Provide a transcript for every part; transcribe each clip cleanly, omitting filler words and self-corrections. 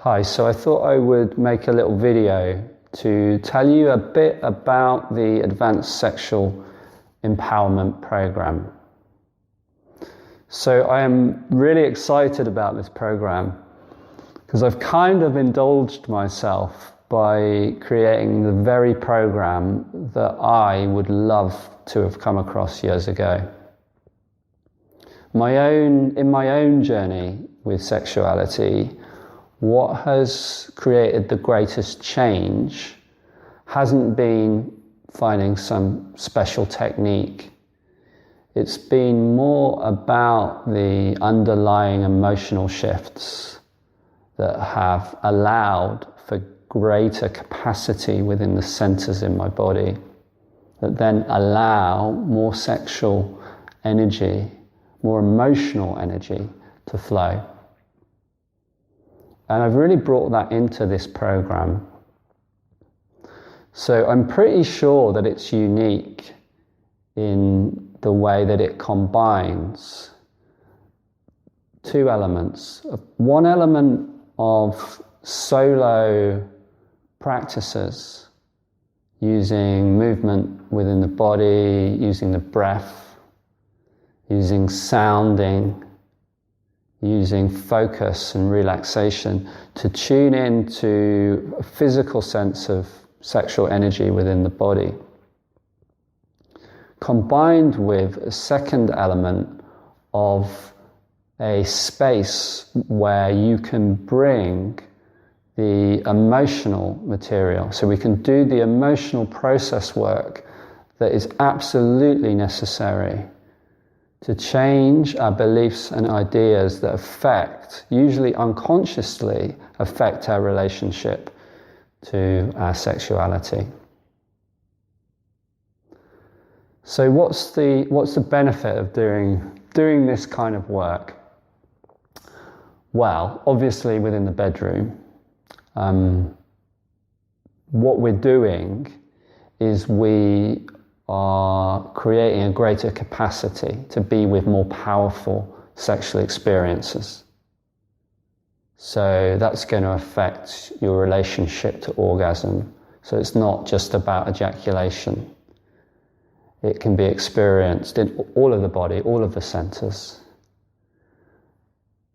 Hi, so I thought I would make a little video to tell you a bit about the Advanced Sexual Empowerment Program. So I am really excited about this program because I've kind of indulged myself by creating the very program that I would love to have come across years ago. In my own journey with sexuality, what has created the greatest change hasn't been finding some special technique. It's been more about the underlying emotional shifts that have allowed for greater capacity within the centers in my body that then allow more sexual energy, more emotional energy to flow. And I've really brought that into this program. So I'm pretty sure that it's unique in the way that it combines two elements. One element of solo practices, using movement within the body, using the breath, using sounding, using focus and relaxation to tune into a physical sense of sexual energy within the body, combined with a second element of a space where you can bring the emotional material. So we can do the emotional process work that is absolutely necessary to change our beliefs and ideas that usually unconsciously affect our relationship to our sexuality. So what's the benefit of doing this kind of work? Well, obviously within the bedroom, what we're doing is we are creating a greater capacity to be with more powerful sexual experiences. So that's going to affect your relationship to orgasm. So it's not just about ejaculation. It can be experienced in all of the body, all of the centers.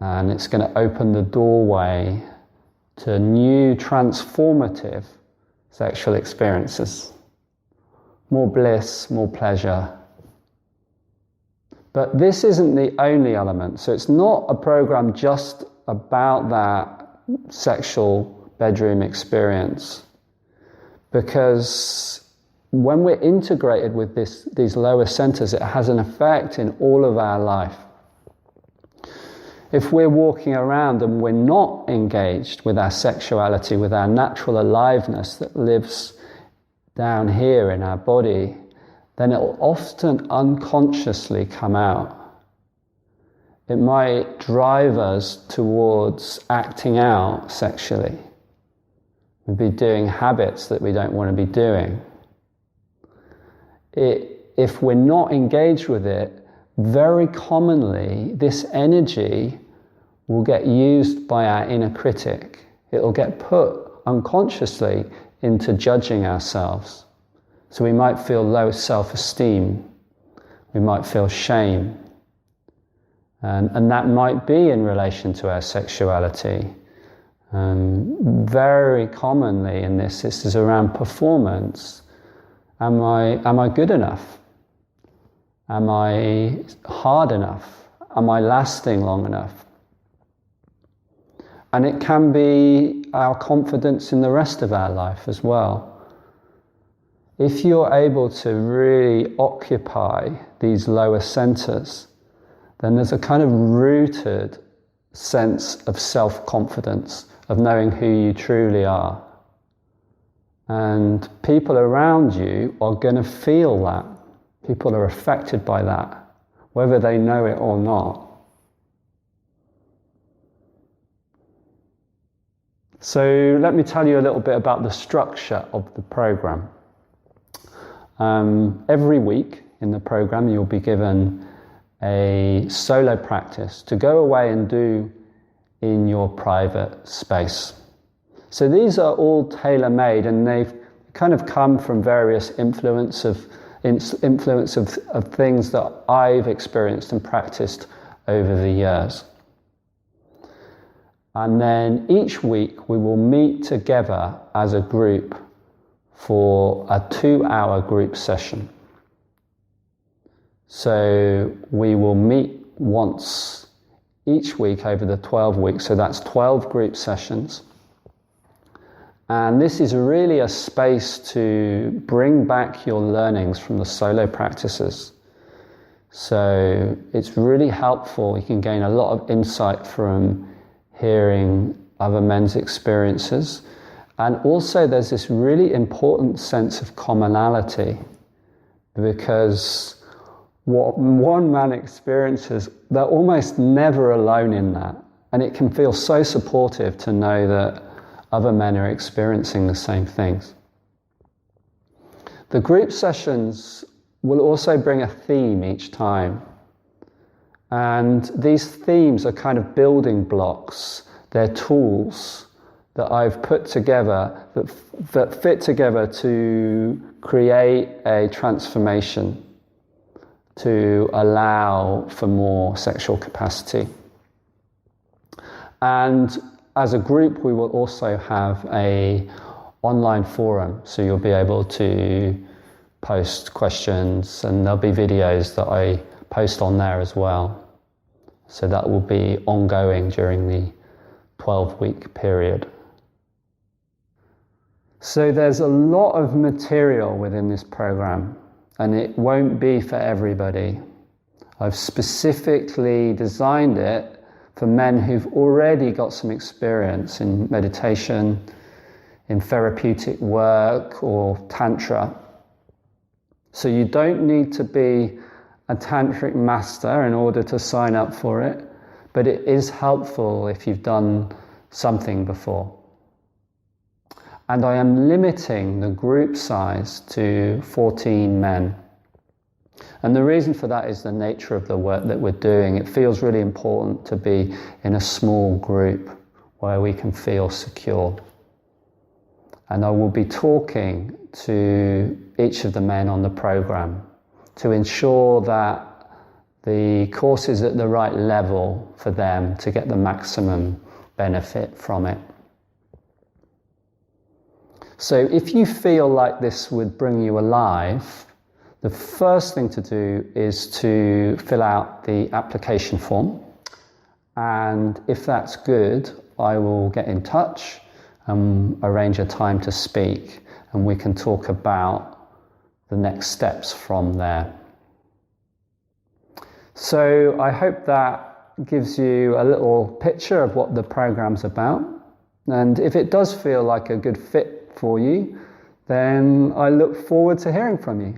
And it's going to open the doorway to new transformative sexual experiences. More bliss, more pleasure. But this isn't the only element. So it's not a program just about that sexual bedroom experience. Because when we're integrated with these lower centers, it has an effect in all of our life. If we're walking around and we're not engaged with our sexuality, with our natural aliveness that lives down here in our body, then it will often unconsciously come out. It might drive us towards acting out sexually. We'd be doing habits that we don't want to be doing. If we're not engaged with it, very commonly this energy will get used by our inner critic. It will get put unconsciously into judging ourselves. So we might feel low self-esteem, we might feel shame, and that might be in relation to our sexuality. Very commonly in this is around performance. Am I good enough? Am I hard enough? Am I lasting long enough? And it can be our confidence in the rest of our life as well. If you're able to really occupy these lower centers, then there's a kind of rooted sense of self-confidence, of knowing who you truly are. And people around you are going to feel that. People are affected by that, whether they know it or not. So let me tell you a little bit about the structure of the program. Every week in the program you'll be given a solo practice to go away and do in your private space. So these are all tailor-made, and they've kind of come from various influence of things that I've experienced and practiced over the years. And then each week we will meet together as a group for a 2-hour group session. So we will meet once each week over the 12 weeks, so that's 12 group sessions. And this is really a space to bring back your learnings from the solo practices. So it's really helpful. You can gain a lot of insight from hearing other men's experiences. And also there's this really important sense of commonality, because what one man experiences, they're almost never alone in that. And it can feel so supportive to know that other men are experiencing the same things. The group sessions will also bring a theme each time. And these themes are kind of building blocks. They're tools that I've put together that fit together to create a transformation, to allow for more sexual capacity. And as a group, we will also have an online forum, so you'll be able to post questions, and there'll be videos that I post on there as well. So that will be ongoing during the 12-week period. So there's a lot of material within this program, and it won't be for everybody. I've specifically designed it for men who've already got some experience in meditation, in therapeutic work or tantra. So you don't need to be a tantric master in order to sign up for it, but it is helpful if you've done something before. And I am limiting the group size to 14 men. And the reason for that is the nature of the work that we're doing. It feels really important to be in a small group where we can feel secure. And I will be talking to each of the men on the program to ensure that the course is at the right level for them to get the maximum benefit from it. So if you feel like this would bring you alive, the first thing to do is to fill out the application form. And if that's good, I will get in touch and arrange a time to speak, and we can talk about the next steps from there. So I hope that gives you a little picture of what the program's about. And if it does feel like a good fit for you, then I look forward to hearing from you.